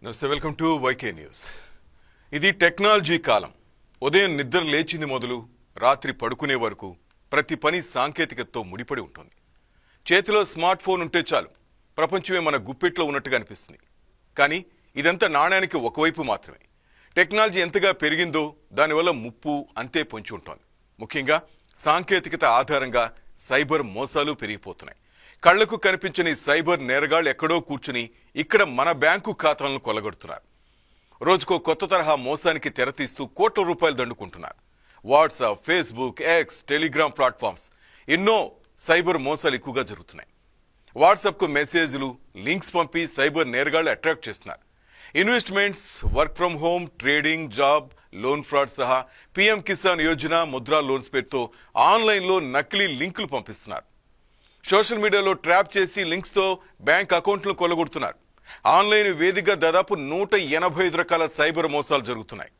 నమస్తే, welcome to YK news. ఇది technology కాలం. ఉదయం నిద్ర లేచింది మొదలు రాత్రి పడుకునే వరకు ప్రతి పని సాంకేతికతతో ముడిపడి ఉంటుంది. చేతిలో స్మార్ట్ ఫోన్ ఉంటే చాలు ప్రపంచమే మన గుప్పెట్లో ఉన్నట్టుగా అనిపిస్తుంది. కానీ ఇదంతా నాణ్యానికి ఒకవైపు మాత్రమే. టెక్నాలజీ ఎంతగా పెరిగిందో దానివల్ల ముప్పు అంతే పొంచి ఉంటుంది. ముఖ్యంగా సాంకేతికత ఆధారంగా సైబర్ మోసాలు పెరిగిపోతున్నాయి. కళ్లకు కనిపించని సైబర్ నేరగాళ్లు ఎక్కడో కూర్చుని ఇక్కడ మన బ్యాంకు ఖాతాలను కొల్లగొడుతున్నారు. రోజుకో కొత్త తరహా మోసానికి తెరతీస్తూ కోట్ల రూపాయలు దండుకుంటున్నారు. WhatsApp, Facebook, X, Telegram platforms ఎన్నో సైబర్ మోసాలు ఎక్కువగా జరుగుతున్నాయి. వాట్సాప్కు మెసేజ్లు, లింక్స్ పంపి సైబర్ నేరగాళ్లు అట్రాక్ట్ చేస్తున్నారు. Investments, work from home, trading, job, loan fraud సహా పీఎం కిసాన్ యోజన, ముద్రా లోన్స్ పేరుతో ఆన్లైన్లో నకిలీ లింకులు పంపిస్తున్నారు. సోషల్ మీడియాలో ట్రాప్ చేసి లింక్స్తో బ్యాంక్ అకౌంట్లను కొల్లగొడుతున్నారు. ఆన్లైన్ వేదికగా దాదాపు 185 రకాల సైబర్ మోసాలు జరుగుతున్నాయి.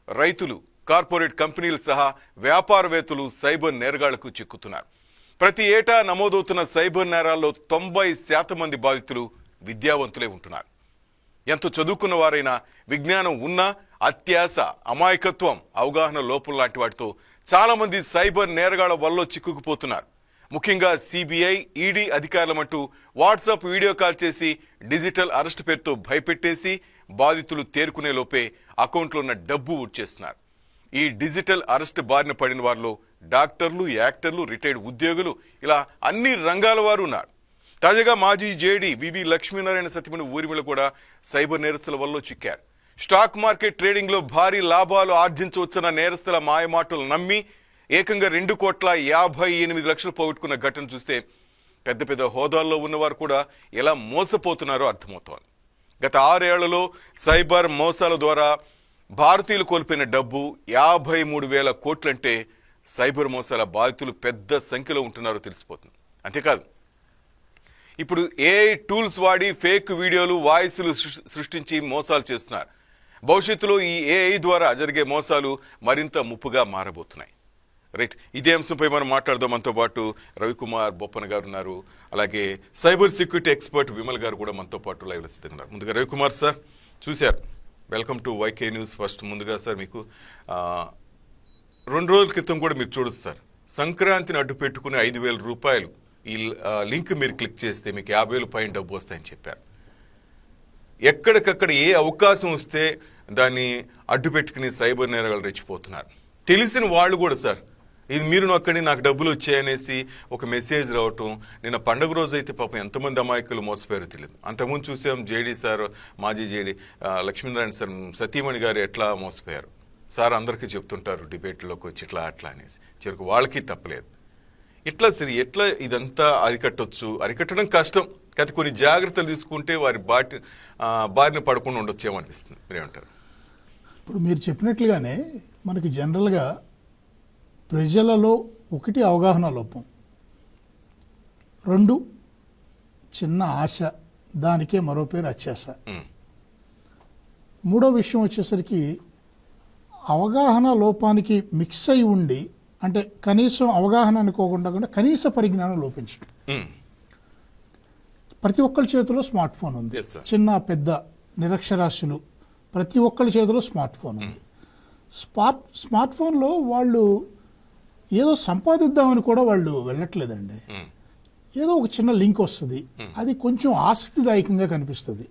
రైతులు, కార్పొరేట్ కంపెనీలు సహా వ్యాపారవేత్తలు సైబర్ నేరగాళ్లకు చిక్కుతున్నారు. ప్రతి ఏటా నమోదవుతున్న సైబర్ నేరాల్లో 90% మంది బాధితులు విద్యావంతులే ఉంటున్నారు. ఎంత చదువుకున్న వారైనా విజ్ఞానం ఉన్నా అత్యాశ, అమాయకత్వం, అవగాహన లోపం లాంటి వాటితో చాలా మంది సైబర్ నేరగాళ్ల వల్ల చిక్కుకుపోతున్నారు. ముఖ్యంగా సిబిఐ, ఈడీ అధికారులమంటూ వాట్సాప్ వీడియో కాల్ చేసి డిజిటల్ అరెస్ట్ పేరుతో భయపెట్టేసి బాధితులు తేరుకునే లోపే అకౌంట్లో ఉన్న డబ్బు ఊడ్చేస్తున్నారు. ఈ డిజిటల్ అరెస్ట్ బారిన పడిన వారిలో డాక్టర్లు, యాక్టర్లు, రిటైర్డ్ ఉద్యోగులు, ఇలా అన్ని రంగాల వారు ఉన్నారు. తాజాగా మాజీ జేడీ వివి లక్ష్మీనారాయణ సతీమణి ఊర్మిళ కూడా సైబర్ నేరస్తుల వల్ల చిక్కారు. స్టాక్ మార్కెట్ ట్రేడింగ్లో భారీ లాభాలు ఆర్జించవచ్చున్న నేరస్తుల మాయమాటలు నమ్మి ఏకంగా 2,58,00,000 పోగొట్టుకున్న ఘటన చూస్తే పెద్ద పెద్ద హోదాల్లో ఉన్నవారు కూడా ఎలా మోసపోతున్నారో అర్థమవుతోంది. గత 6 ఏళ్లలో సైబర్ మోసాల ద్వారా భారతీయులు కోల్పోయిన డబ్బు 53,000 కోట్లంటే సైబర్ మోసాల బాధితులు పెద్ద సంఖ్యలో ఉంటున్నారో తెలిసిపోతుంది. అంతేకాదు, ఇప్పుడు ఏఐ టూల్స్ వాడి ఫేక్ వీడియోలు, వాయిస్లు సృష్టించి మోసాలు చేస్తున్నారు. భవిష్యత్తులో ఈ ఏఐ ద్వారా జరిగే మోసాలు మరింత ముప్పుగా మారబోతున్నాయి. రైట్, ఇదే అంశంపై మనం మాట్లాడదాం. మనతో పాటు రవికుమార్ బొప్పన గారు ఉన్నారు, అలాగే సైబర్ సెక్యూరిటీ ఎక్స్పర్ట్ విమల్ గారు కూడా మనతో పాటు లైవ్లో సిద్ధంగా ఉన్నారు. ముందుగా రవికుమార్ సార్, చూశారు, welcome to YK news. First ముందుగా సార్, మీకు 2 రోజుల క్రితం కూడా మీరు చూడొచ్చు సార్, సంక్రాంతిని అడ్డు పెట్టుకుని 5,000 రూపాయలు ఈ లింక్ మీరు క్లిక్ చేస్తే మీకు 50,000 పైన డబ్బు వస్తాయని చెప్పారు. ఎక్కడికక్కడ ఏ అవకాశం వస్తే దాన్ని అడ్డు పెట్టుకుని సైబర్ నేరగాళ్ళు రెచ్చిపోతున్నారు. తెలిసిన వాళ్ళు కూడా సార్, ఇది మీరు నొక్కండి నాకు డబ్బులు వచ్చాయనేసి ఒక మెసేజ్ రావటం. నిన్న పండుగ రోజు అయితే పాపం ఎంతమంది అమాయకులు మోసపోయారో తెలియదు. అంతకుముందు చూసాం జేడీ సార్, మాజీ జేడీ లక్ష్మీనారాయణ సార్ సతీమణి గారు ఎట్లా మోసపోయారు. సార్ అందరికీ చెప్తుంటారు డిబేట్లోకి వచ్చి ఇట్లా అట్లా అనేసి, చివరికి వాళ్ళకి తప్పలేదు. ఇట్లా సరే, ఎట్లా ఇదంతా అరికట్టొచ్చు? అరికట్టడం కష్టం, కానీ కొన్ని జాగ్రత్తలు తీసుకుంటే వారి బారిన పడకుండా ఉండొచ్చేమో అనిపిస్తుంది. మీరేమంటారు? ఇప్పుడు మీరు చెప్పినట్లుగానే మనకి జనరల్గా ప్రజలలో 1 అవగాహన లోపం, 2 చిన్న ఆశ, దానికే మరో పేరు అత్యాశ. 3వ విషయం వచ్చేసరికి అవగాహన లోపానికి మిక్స్ అయి ఉండి, అంటే కనీసం అవగాహన అనుకోకుండా కనీస పరిజ్ఞానం లోపించడం. ప్రతి ఒక్కరి చేతిలో స్మార్ట్ ఫోన్ ఉంది. చిన్న పెద్ద నిరక్షరాస్యులు ప్రతి ఒక్కరి చేతిలో స్మార్ట్ ఫోన్ ఉంది. స్మార్ట్ ఫోన్లో వాళ్ళు ఏదో సంపాదిద్దామని కూడా వాళ్ళు వెళ్ళట్లేదండి. ఏదో ఒక చిన్న లింక్ వస్తుంది, అది కొంచెం ఆసక్తిదాయకంగా కనిపిస్తుంది,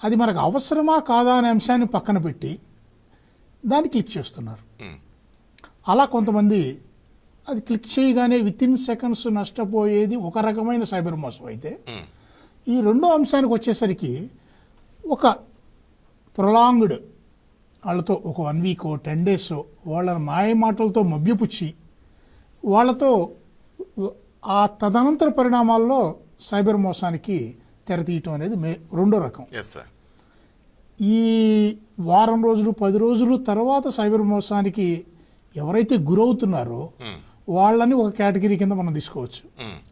అది మనకు అవసరమా కాదా అనే అంశాన్ని పక్కన పెట్టి దాన్ని క్లిక్ చేస్తున్నారు. అలా కొంతమంది అది క్లిక్ చేయగానే వితిన్ సెకండ్స్ నష్టపోయేది ఒక రకమైన సైబర్ మోసం అయితే, ఈ 2వ అంశానికి వచ్చేసరికి ఒక ప్రొలాంగ్డ్ వాళ్ళతో ఒక 1 వీక్ 10 days వాళ్ళ మాయ మాటలతో మభ్యపుచ్చి వాళ్ళతో ఆ తదనంతర పరిణామాల్లో సైబర్ మోసానికి తెరతీయటం అనేది 2వ రకం. ఈ వారం రోజులు 10 రోజులు తర్వాత సైబర్ మోసానికి ఎవరైతే గురవుతున్నారో వాళ్ళని ఒక కేటగిరీ కింద మనం తీసుకోవచ్చు.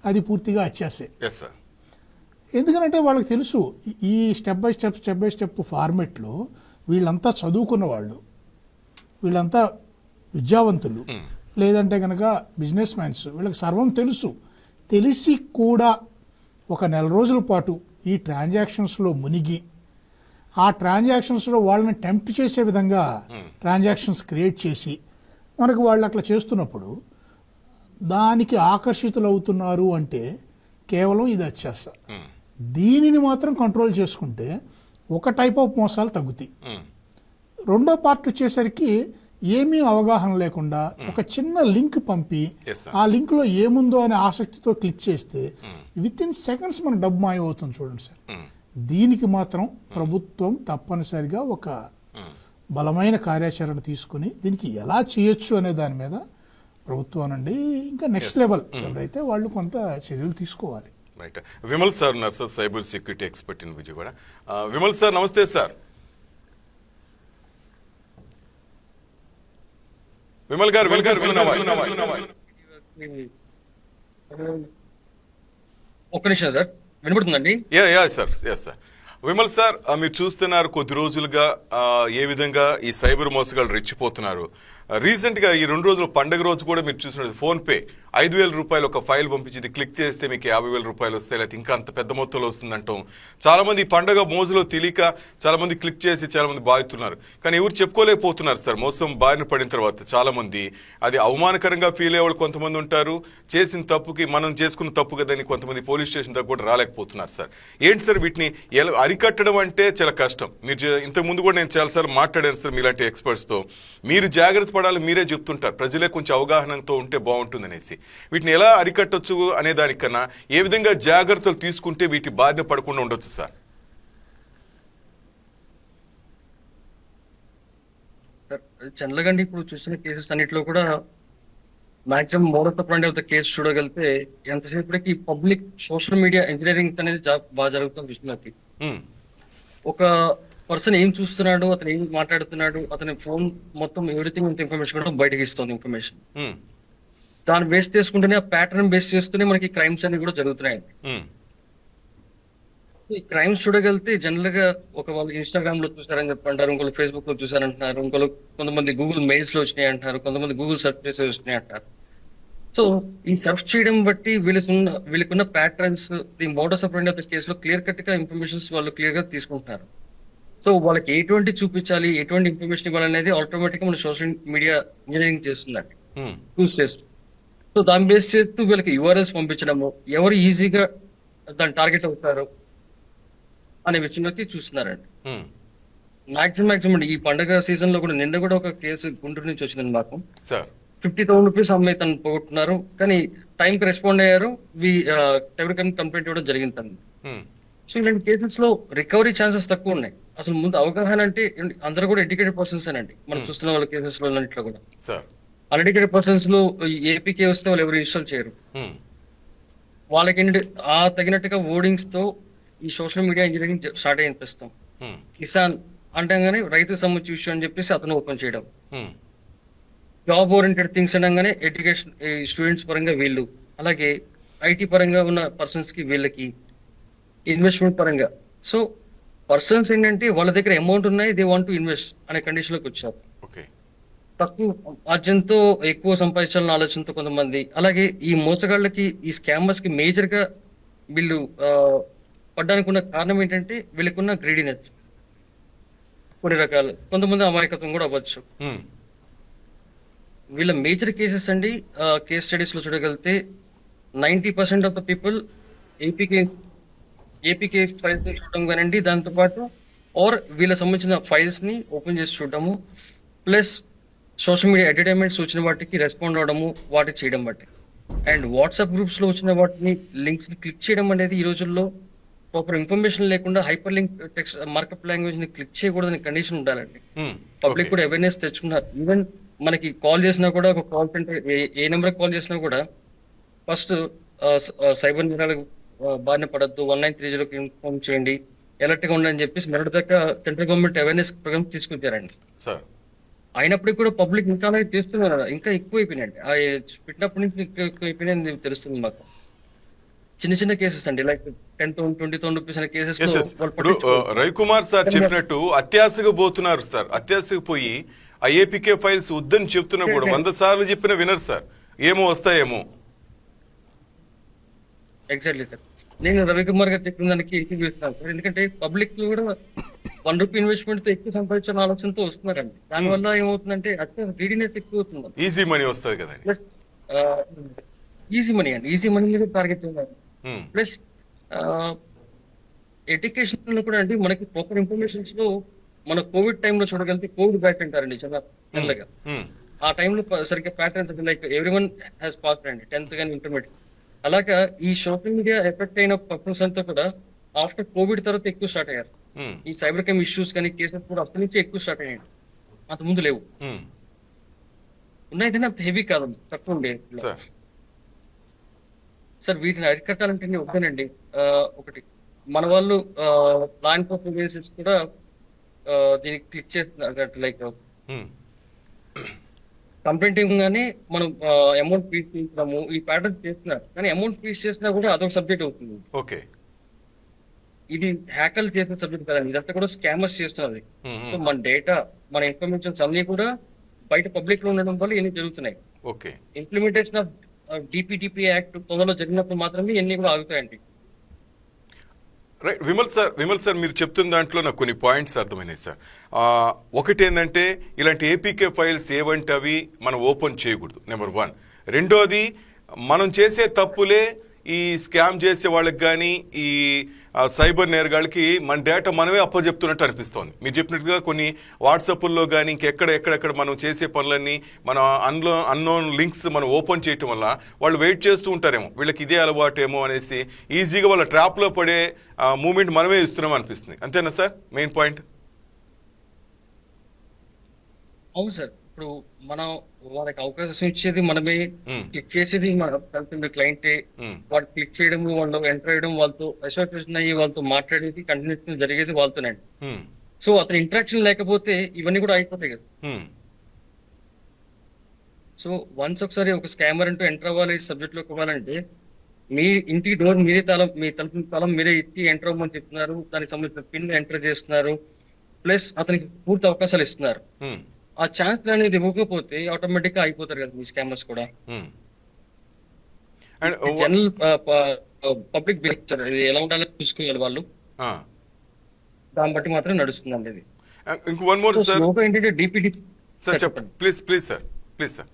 అది పూర్తిగా అత్యాశే. ఎందుకంటే వాళ్ళకి తెలుసు ఈ స్టెప్ బై స్టెప్ ఫార్మెట్లో వీళ్ళంతా చదువుకున్న వాళ్ళు, వీళ్ళంతా విద్యావంతులు, లేదంటే కనుక బిజినెస్ మ్యాన్స్, వీళ్ళకి సర్వం తెలుసు. తెలిసి కూడా ఒక నెల రోజుల పాటు ఈ ట్రాన్సాక్షన్స్లో మునిగి ఆ ట్రాన్సాక్షన్స్లో వాళ్ళని టెంప్ట్ చేసే విధంగా ట్రాన్సాక్షన్స్ క్రియేట్ చేసి మనకు వాళ్ళు అట్లా చేస్తున్నప్పుడు దానికి ఆకర్షితులు అవుతున్నారు అంటే కేవలం ఇది అత్యాశ. దీనిని మాత్రం కంట్రోల్ చేసుకుంటే ఒక టైప్ ఆఫ్ మోసాలు తగ్గుతాయి. రెండో పార్ట్ వచ్చేసరికి ఏమీ అవగాహన లేకుండా ఒక చిన్న లింక్ పంపి ఆ లింక్లో ఏముందో అనే ఆసక్తితో క్లిక్ చేస్తే విత్ ఇన్ సెకండ్స్ మన డబ్బు మాయమవుతుంది. చూడండి సార్, దీనికి మాత్రం ప్రభుత్వం తప్పనిసరిగా ఒక బలమైన కార్యాచరణ తీసుకుని దీనికి ఎలా చేయొచ్చు అనే దాని మీద ప్రభుత్వం నుండి ఇంకా నెక్స్ట్ లెవెల్ ఎవరైతే వాళ్ళు కొంత చర్యలు తీసుకోవాలి. రైట్. విమల్ సార్ ఉన్నారు sir, cyber security expert in Vijayawada. Vimal sir నమస్తే సార్. విమల్ గారు ఒక్క నిమిషం సార్, వినపడుతుందండి? Yeah sir, yes sir. Vimal sir, మీరు చూస్తున్నారు కొద్ది రోజులుగా ఏ విధంగా ఈ సైబర్ మోసగాళ్ళు రెచ్చిపోతున్నారు. రీసెంట్ గా ఈ 2 రోజులు పండుగ రోజు కూడా మీరు చూసినట్టు ఫోన్ పే 5,000 రూపాయలు ఒక ఫైల్ పంపించి క్లిక్ చేస్తే మీకు 50,000 రూపాయలు వస్తాయి, లేకపోతే ఇంకా అంత పెద్ద మొత్తంలో వస్తుందంటాం. చాలా మంది ఈ పండుగ మోజులో తెలియక చాలా మంది క్లిక్ చేసి చాలా మంది బాధితున్నారు. కానీ ఎవరు చెప్పుకోలేకపోతున్నారు సార్. మోసం బారిన పడిన తర్వాత చాలా మంది అది అవమానకరంగా ఫీల్ అయ్యేవాళ్ళు కొంతమంది ఉంటారు. చేసిన తప్పుకి మనం చేసుకున్న తప్పు కదని కొంతమంది పోలీస్ స్టేషన్ దగ్గర కూడా రాలేకపోతున్నారు సార్. ఏంటి సార్ వీటిని ఎలా అరికట్టడం అంటే చాలా కష్టం. మీరు ఇంతకు ముందు కూడా నేను చాలాసార్లు మాట్లాడాను సార్ మీలాంటి ఎక్స్పర్ట్స్తో. మీరు జాగ్రత్త పడాలి మీరే చెప్తుంటారు, ప్రజలే కొంచెం అవగాహనతో ఉంటే బాగుంటుంది అనేసి. వీటిని ఎలా అరికట్టొచ్చు అనే దానికన్నా ఏ విధంగా జాగ్రత్తలు తీసుకుంటే వీటి బారిన పడకుండా ఉండొచ్చు సార్? జనరల్గా ఇప్పుడు చూసిన కేసెస్ అన్నిటిలో కూడా maximum modus operandi of the case చూడగలిగితే ఎంతసేపటికి పబ్లిక్ సోషల్ మీడియా ఇంజనీరింగ్ అనేది బాగా జరుగుతుంది విషయంలోకి. ఒక పర్సన్ ఏం చూస్తున్నాడు, అతను ఏం మాట్లాడుతున్నాడు, అతని ఫోన్ మొత్తం ఎవ్రీథింగ్ ఇంత ఇన్ఫర్మేషన్ కూడా బయటకి ఇస్తుంది ఇన్ఫర్మేషన్. దాన్ని బేస్ చేసుకుంటేనే ఆ ప్యాటర్న్ బేస్ చేస్తూనే మనకి క్రైమ్స్ అన్ని కూడా జరుగుతున్నాయి. ఈ క్రైమ్స్ చూడగలిగితే జనరల్ గా ఒక వాళ్ళు ఇన్స్టాగ్రామ్ లో చూసారని చెప్పంటారు, ఇంకొకరు ఫేస్బుక్ లో చూసారంటున్నారు, ఇంకొకరు కొంతమంది గూగుల్ మెయిల్స్ లో వచ్చినాయి అంటారు, కొంతమంది గూగుల్ సెర్చ్ చేసి వచ్చినాయి అంటారు. సో ఈ సెర్చ్ చేయడం బట్టి వీళ్ళకున్న patterns, the modus operandi of this కేసులో క్లియర్ కట్ గా ఇన్ఫర్మేషన్స్ వాళ్ళు క్లియర్ గా తీసుకుంటున్నారు. సో వాళ్ళకి ఎటువంటి చూపించాలి, ఎటువంటి ఇన్ఫర్మేషన్ ఇవ్వాలనేది ఆటోమేటిక్ గా మన సోషల్ మీడియా ఇంజనీరింగ్ చేస్తుందండి, చూస్ చేస్తుంది. సో దాన్ని బేస్ చేస్తూ వీళ్ళకి యూఆర్ఎల్స్ పంపించడము, ఎవరు ఈజీగా దాన్ని టార్గెట్ అవుతారు అనే విషయంలోకి చూస్తున్నారండి. మాక్సిమం ఈ పండుగ సీజన్ లో కూడా నిన్న కూడా ఒక కేసు గుంటూరు నుంచి వచ్చిందండి మాకు. 50,000 రూపీస్ అమ్మాయి తను పోగొట్టున్నారు, కానీ టైంకి రెస్పాండ్ అయ్యారు, ఎవరికైనా కంప్లైంట్ ఇవ్వడం జరిగిందండి. సో ఇలాంటి కేసెస్ లో రికవరీ ఛాన్సెస్ తక్కువ ఉన్నాయి. అసలు ముందు అవగాహన అంటే అందరూ కూడా ఎడ్యుకేటెడ్ పర్సన్స్ అండి. మనం చూస్తున్న వాళ్ళ కేసెస్ లో అన్నింటిలో కూడా అన్ఎడ్యుకేటెడ్ పర్సన్స్ లో ఏపీకే వస్తే వాళ్ళు ఎవరు ఇన్స్టాల్ చేయరు. వాళ్ళకి ఏంటంటే ఆ తగినట్టుగా వర్డింగ్స్ తో ఈ సోషల్ మీడియా ఇంజనీరింగ్ స్టార్ట్ అయ్యి అనిపిస్తాం. కిసాన్ అంటంగానే రైతుకు సంబంధించిన విషయం అని చెప్పేసి అతను ఓపెన్ చేయడం, జాబ్ ఓరియంటెడ్ థింగ్స్ అనగానే ఎడ్యుకేషన్ స్టూడెంట్స్ పరంగా వీళ్ళు, అలాగే ఐటీ పరంగా ఉన్న పర్సన్స్ కి వీళ్ళకి ఇన్వెస్ట్మెంట్ పరంగా. సో పర్సన్స్ ఏంటంటే వాళ్ళ దగ్గర అమౌంట్ ఉన్నాయి, దే వాంట్ టు ఇన్వెస్ట్ అనే కండిషన్ లోకి వచ్చారు. తక్కువ మార్జిన్తో ఎక్కువ సంపాదించాలన్న ఆలోచనతో కొంతమంది, అలాగే ఈ మోసగాళ్ళకి ఈ స్కామర్స్ కి మేజర్ గా వీళ్ళు పడ్డానికి ఉన్న కారణం ఏంటంటే వీళ్ళకున్న గ్రీడీనెస్. కొన్ని రకాల కొంతమంది అమాయకత్వం కూడా అవ్వచ్చు. వీళ్ళ మేజర్ కేసెస్ అండి, కేస్ స్టడీస్ లో చూడగలిగితే 90% of the people APK files చూడడం కానండి, దాంతోపాటు ఆర్ వీళ్ళ సంబంధించిన ఫైల్స్ ని ఓపెన్ చేసి చూడటము, ప్లస్ సోషల్ మీడియా ఎంటర్టైన్మెంట్స్ వచ్చిన వాటికి రెస్పాండ్ అవడము, వాటికి చేయడం బట్టి, అండ్ వాట్సాప్ గ్రూప్స్ లో వచ్చిన వాటిని లింక్స్ ని క్లిక్ చేయడం అనేది ఈ రోజుల్లో ప్రాపర్ ఇన్ఫర్మేషన్ లేకుండా hyper link text markup language ని క్లిక్ చేయకూడదని కండిషన్ ఉండాలండి. పబ్లిక్ కూడా అవేర్నెస్ తెచ్చుకున్నారు. ఈవెన్ మనకి కాల్ చేసినా కూడా, ఒక కాల్ సెంటర్ ఏ నెంబర్ కాల్ చేసినా కూడా ఫస్ట్ సైబర్ నేరాలకు బారిన పడద్దు, 1930కి ఇన్ఫార్మ్ చేయండి, ఎలర్ట్ గా ఉందని చెప్పేసి మెరడు దాకా సెంట్రల్ గవర్నమెంట్ అవేర్నెస్ ప్రోగ్రామ్ తీసుకొచ్చారండి. అయినప్పటికీ కూడా పబ్లిక్ ఇంకా చేస్తున్నారు, ఇంకా ఎక్కువ అయిపోయినాయండి. పెట్టినప్పటి నుంచి ఎక్కువ అయిపోయినాయి తెలుస్తుంది మాకు. చిన్న చిన్న కేసెస్ అండి, లైక్ 10,000, 20,000 రూపీస్ అనే కేసెస్. రవికుమార్ సార్ చెప్పినట్టు అత్యాశగా పోతున్నారు సార్. అత్యాశగా పోయి ఆ ఏపీకే ఫైల్స్ వద్దని చెప్తున్నా కూడా 100 సార్లు చెప్పిన వినరు సార్, ఏమో వస్తాయేమో. ఎగ్జాక్ట్లీ సార్, నేను రవికుమార్ గారు చెప్పిన దానికి ఇంటికి చూస్తున్నాను సార్. ఎందుకంటే పబ్లిక్ కూడా ₹1 ఇన్వెస్ట్మెంట్ తో ఎక్కువ సంపాదించాలని ఆలోచనతో వస్తున్నారండి. దానివల్ల ఏమవుతుందంటే అత్యంత గ్రీడీనెస్ ఎక్కువ అవుతుంది. ఈజీ మనీ వస్తుంది కదండి. ప్లస్ ఈజీ మనీ అండి, ఈజీ మనీ మీద టార్గెట్ చేయాలి. ఉమ్, ప్లస్ ఎడ్యుకేషన్ లో కూడా అండి మనకి ప్రాపర్ ఇన్ఫర్మేషన్స్ లో మన కోవిడ్ టైంలో చూడగలిగితే కోవిడ్ బ్యాచ్ అంటారండి చాలా మెల్లగా. ఉమ్, ఆ టైంలో సరిగ్గా patterns like everyone has pass అండి 10th కానీ ఇంటర్మీడియట్. అలాగా ఈ సోషల్ మీడియా ఎఫెక్ట్ అయిన పర్సన్స్ అంతా కూడా ఆఫ్టర్ కోవిడ్ తర్వాత ఎక్కువ స్టార్ట్ అయ్యారు. ఉమ్, ఈ సైబర్ క్రైమ్ ఇష్యూస్ కానీ కేసెస్ కూడా అప్పటి నుంచి ఎక్కువ స్టార్ట్ అయ్యాయి. అంత ముందు లేవు, ఉమ్. ఉన్నాయి కానీ అంత హెవీ కాదు, తక్కువ ఉండే. సార్ సార్ వీటిని అరికట్టాలంటే ఒకటేనండి, ఒకటి మన వాళ్ళు లా ఎన్ఫోర్స్మెంట్ ఏజెన్సీస్ కూడా దీనికి క్లిక్ చేస్తున్నారు. లైక్ ఉమ్, కంప్లైంట్ ఇవ్వగానే మనం అమౌంట్ ఫీజ్ చేస్తున్నాము ఈ ప్యాటర్న్ చేస్తున్నారు, కానీ అమౌంట్ ఫీజ్ చేసినా కూడా అదొక సబ్జెక్ట్ అవుతుంది. ఓకే. ఇది హ్యాకర్లు చేసిన సబ్జెక్ట్ కదండి, ఇదంతా కూడా స్కామర్స్ చేస్తున్నది. ఉమ్, సో మన డేటా మన ఇన్ఫర్మేషన్స్ అన్ని కూడా బయట పబ్లిక్ లో ఉండడం వల్ల ఇవన్నీ జరుగుతున్నాయి. Okay. Implementation of DPDP act తొందరలో జరిగినప్పుడు మాత్రమే ఇవన్నీ కూడా ఆగుతాయండి. రైట్. విమల్ సార్ మీరు చెప్తున్న దాంట్లో నాకు కొన్ని పాయింట్స్ అర్థమైనాయి సార్. ఒకటి ఏంటంటే ఇలాంటి ఏపీకే ఫైల్స్ ఏవంటే అవి మనం ఓపెన్ చేయకూడదు, నెంబర్ 1. రెండోది మనం చేసే తప్పులే ఈ స్కామ్ చేసే వాళ్ళకి కానీ ఈ సైబర్ నేరగాళ్ళకి మన డేటా మనమే అప్పచెప్తున్నట్టు అనిపిస్తోంది. మీరు చెప్పినట్టుగా కొన్ని వాట్సాప్ల్లో కానీ ఎక్కడెక్కడ మనం చేసే పనులన్నీ మన అన్నోన్ లింక్స్ మనం ఓపెన్ చేయటం వల్ల వాళ్ళు వెయిట్ చేస్తూ ఉంటారేమో, వీళ్ళకి ఇదే అలవాటేమో అనేసి ఈజీగా వాళ్ళ ట్రాప్లో పడే మూమెంట్ మనమే ఇస్తున్నాం అనిపిస్తుంది. అంతేనా సార్ మెయిన్ పాయింట్? అవును సార్, ఇప్పుడు మనం వాళ్ళకి అవకాశం ఇచ్చేది మనమే, మ్మ్. క్లిక్ చేసేది మన క్లయింటే. మ్మ్. వాళ్ళు క్లిక్ చేయడం, వాళ్ళు ఎంటర్ అయ్యడం, వాళ్ళతో అసోసియేషన్ అయ్యి వాళ్ళతో మాట్లాడేది కంటిన్యూస్ జరిగేది వాళ్ళతోనండి. హ్మ్. సో అతని ఇంటరాక్షన్ లేకపోతే ఇవన్నీ కూడా అయిపోతాయి కదా. హ్మ్. సో వన్స్ ఒకసారి ఒక స్కామర్ అంటూ ఎంటర్ అవ్వాలి సబ్జెక్ట్ లోకి ఇవ్వాలంటే మీ ఇంటికి డోర్ మీరే మీ తలుపు తాళం మీరే ఇచ్చి ఎంటర్ అవ్వమని చెప్తున్నారు, దానికి సంబంధించిన పిన్ ఎంటర్ చేస్తున్నారు, ప్లస్ అతనికి పూర్తి అవకాశాలు ఇస్తున్నారు. హ్మ్. ఆ ఛాన్స్ అనేది ఇవ్వకపోతే ఆటోమేటిక్ గా అయిపోతారు కదా మీ స్కామర్స్ కూడా. హ్మ్. అండ్ జనరల్ పబ్లిక్ బిహేవియర్ ఇది ఎలా ఉండాలో చూసుకోవాలి వాళ్ళు, దాన్ని బట్టి మాత్రం నడుస్తుందండి ఇది. ఇంకో వన్ మోర్ సార్. ఏంటంటే డిపిడి సార్ చెప్పండి please sir.